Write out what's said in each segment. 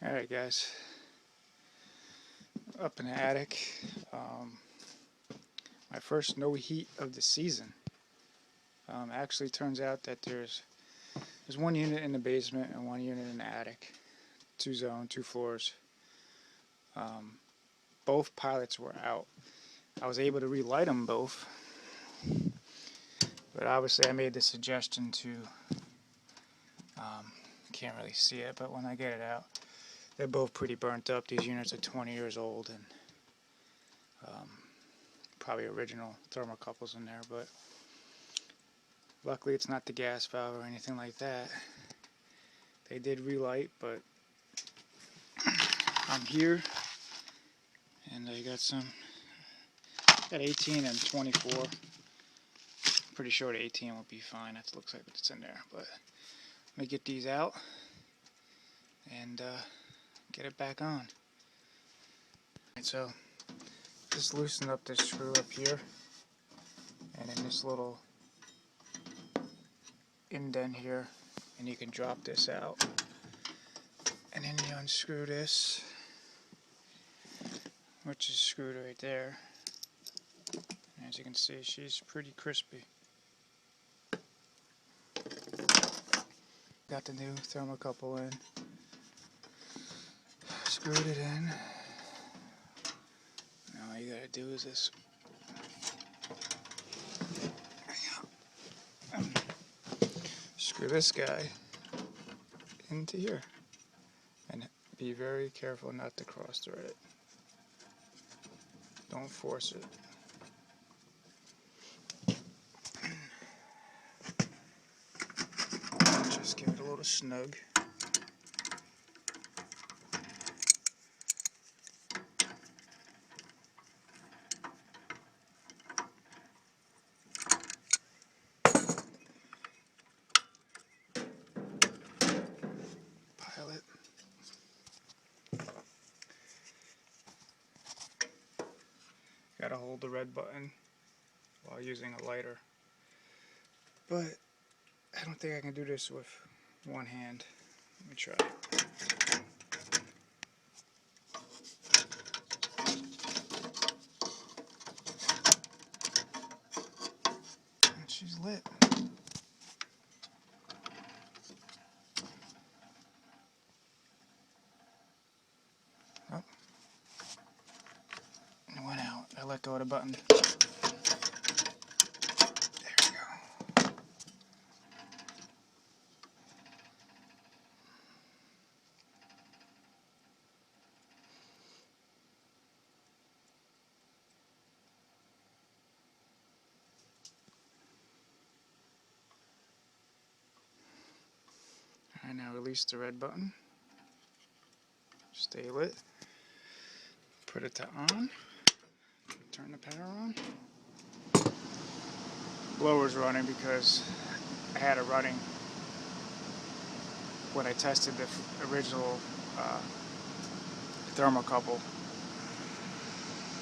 Alright guys, up in the attic, my first no heat of the season. Actually turns out that there's one unit in the basement and one unit in the attic. 2 floors. Both pilots were out. I was able to relight them both, but obviously I made the suggestion to, can't really see it, but when I get it out, they're both pretty burnt up. These units are 20 years old and probably original thermocouples in there, but luckily it's not the gas valve or anything like that. They did relight, but I'm here and I got 18 and 24. Pretty sure the 18 will be fine. That looks like it's in there, but let me get these out and get it back on. Alright, so just loosen up this screw up here, and in this little indent here, and you can drop this out, and then you unscrew this, which is screwed right there. And as you can see, she's pretty crispy. Got the new thermocouple in, screwed it in. Now all you gotta do is this. Screw this guy into here, and be very careful not to cross thread it. Don't force it. Just give it a little snug. Pilot. Gotta hold the red button while using a lighter. But I don't think I can do this with one hand. Let me try. And she's lit. Oh. It went out. I let go of the button. Alright, now release the red button. Stay lit. Put it to on. Turn the power on. Blower's running because I had it running when I tested the original thermocouple.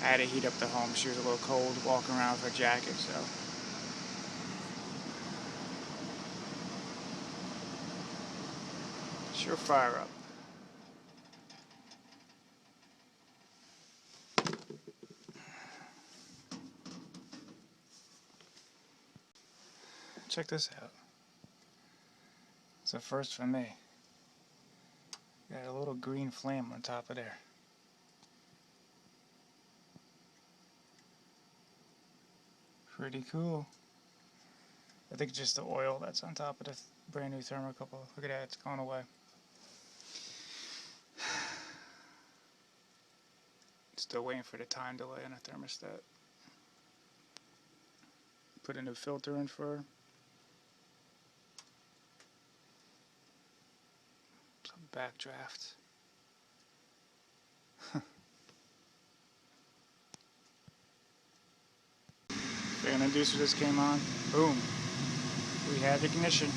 I had to heat up the home. She was a little cold walking around with her jacket, so. She'll fire up. Check this out. It's a first for me. Got a little green flame on top of there. Pretty cool. I think it's just the oil that's on top of the brand new thermocouple. Look at that, it's going away. Still waiting for the time delay on the thermostat. Put a new filter in for her. Some backdraft. Fan inducer just came on. Boom. We have ignition.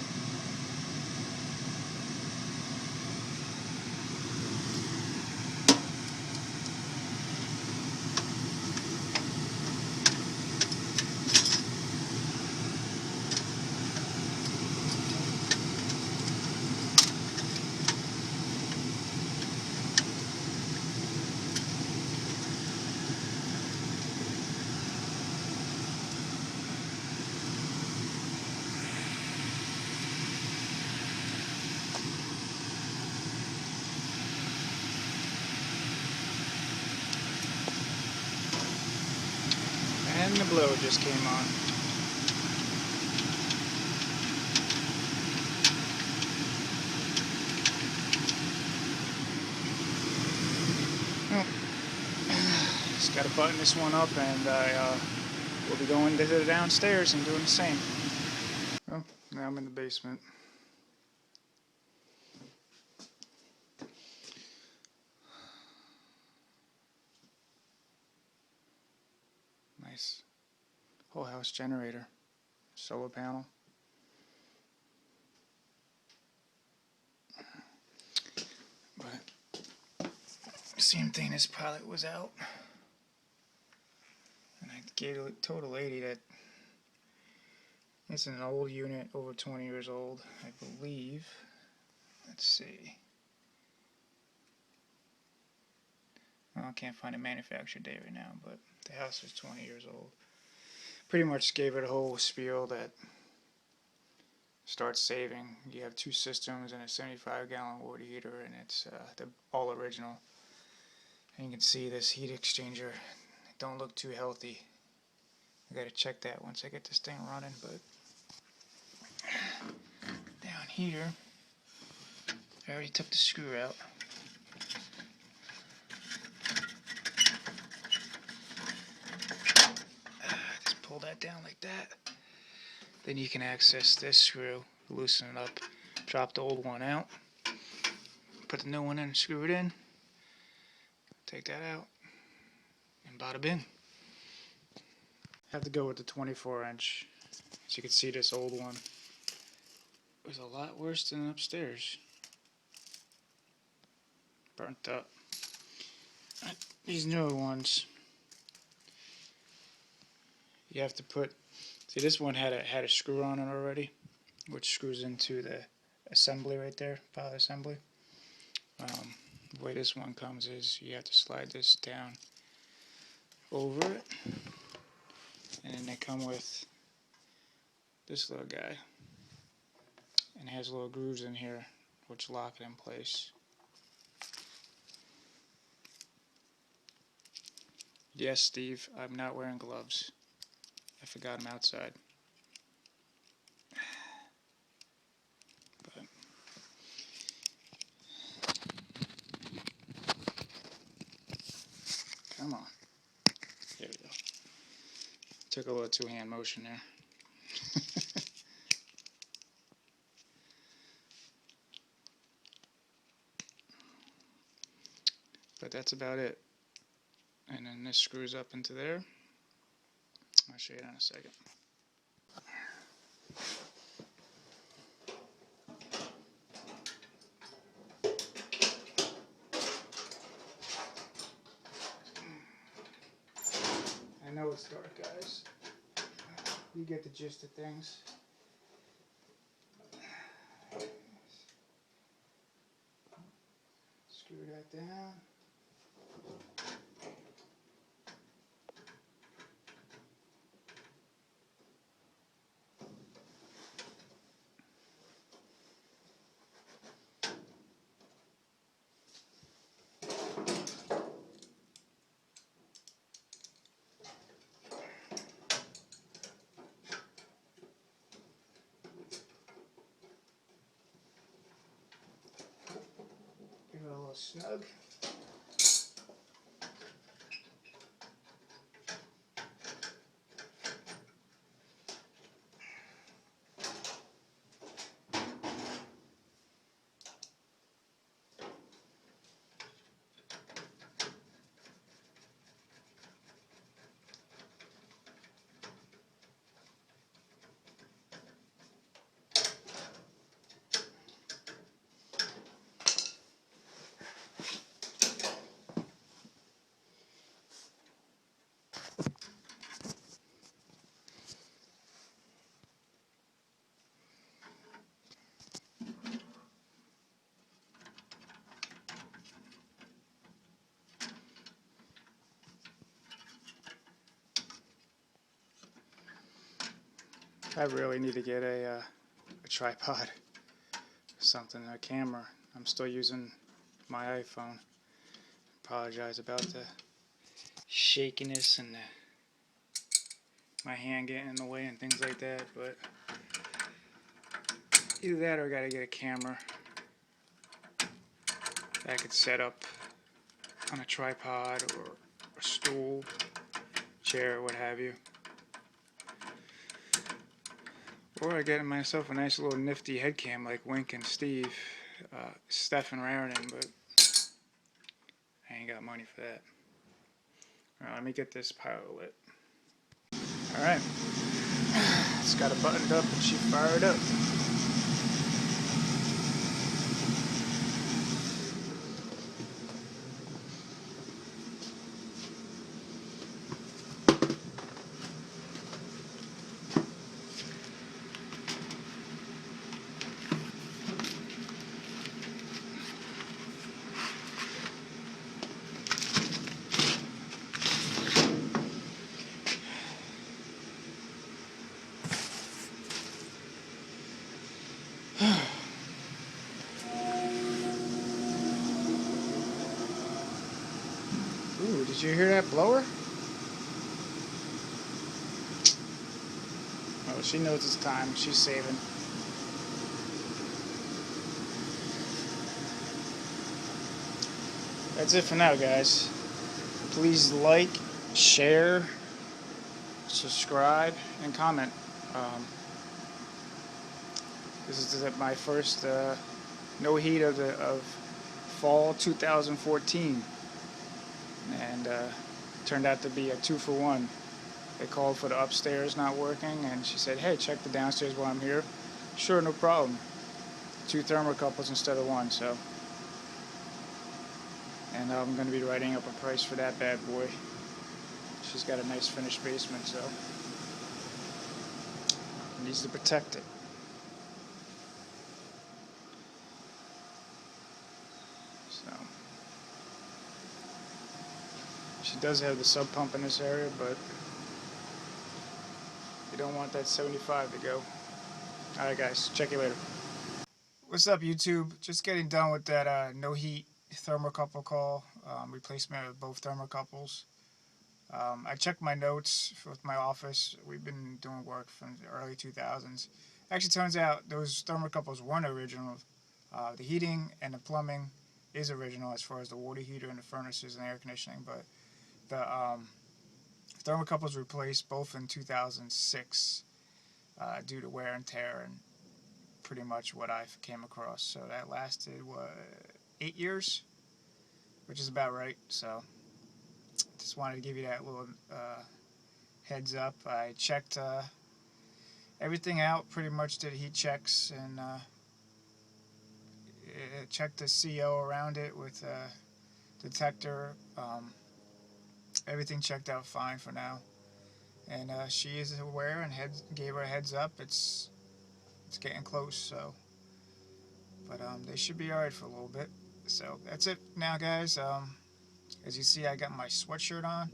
And the blower just came on. Just got to button this one up, and I will be going to the downstairs and doing the same. Well, now I'm in the basement. Nice whole house generator, solar panel. But same thing, this pilot was out, and I told a lady that it's an old unit, over 20 years old, I believe. Let's see. Well, I can't find a manufacture date right now, but the house is 20 years old. Pretty much gave it a whole spiel that starts saving. You have 2 systems and a 75-gallon water heater, and it's all original. And you can see this heat exchanger. It don't look too healthy. I gotta check that once I get this thing running. But down here, I already took the screw out. Just pull that down like that. Then you can access this screw, loosen it up, drop the old one out, put the new one in, screw it in, take that out, and bada bing. I have to go with the 24-inch. As you can see, this old one was a lot worse than upstairs. Burnt up. These newer ones, you have to put. See, this one had a screw on it already, which screws into the assembly right there, pilot assembly. The way this one comes is you have to slide this down over it, and then they come with this little guy, and it has little grooves in here which lock it in place. Yes, Steve, I'm not wearing gloves. I forgot them outside. But come on. There we go. Took a little two-hand motion there. But that's about it. And then this screws up into there. I'll show you that in a second. I know it's dark, guys. You get the gist of things. Screw that down. Give it a little snug. I really need to get a tripod, something, a camera. I'm still using my iPhone. Apologize about the shakiness and the my hand getting in the way and things like that. But either that or I gotta get a camera that I could set up on a tripod or a stool, chair, what have you. Or I get myself a nice little nifty head cam like Wink and Steve, Steph and Rarinan, but I ain't got money for that. Alright, let me get this pilot lit. Alright, it's got it buttoned up and she fired up. Ooh, did you hear that blower? Oh, she knows it's time. She's saving. That's it for now, guys. Please like, share, subscribe, and comment. This is my first no heat of fall 2014, and turned out to be a 2-for-1. They called for the upstairs not working, and she said, "Hey, check the downstairs while I'm here." Sure, no problem. 2 thermocouples instead of 1. So, and I'm going to be writing up a price for that bad boy. She's got a nice finished basement, so needs to protect it. So she does have the sub pump in this area, but you don't want that 75 to go. Alright guys, check you later. What's up YouTube? Just getting done with that no heat thermocouple call, replacement of both thermocouples. I checked my notes with my office. We've been doing work from the early 2000s. Actually, turns out those thermocouples weren't original. The heating and the plumbing is original as far as the water heater and the furnaces and air conditioning, but the thermocouples replaced both in 2006 due to wear and tear and pretty much what I came across. So that lasted, 8 years, which is about right. So just wanted to give you that little heads up. I checked everything out, pretty much did heat checks, and checked the CO around it with a detector. Everything checked out fine for now, and she is aware and gave her a heads up. It's getting close, so but they should be alright for a little bit. So that's it now, guys. As you see, I got my sweatshirt on.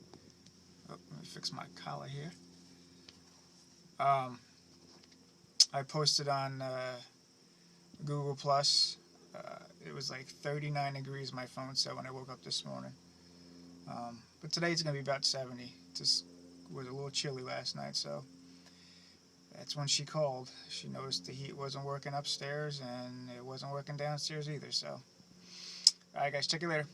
Oh, let me fix my collar here. I posted on Google Plus. It was like 39 degrees, my phone said, when I woke up this morning. But today it's going to be about 70. Just was a little chilly last night, so that's when she called. She noticed the heat wasn't working upstairs, and it wasn't working downstairs either, so. Alright guys, check you later.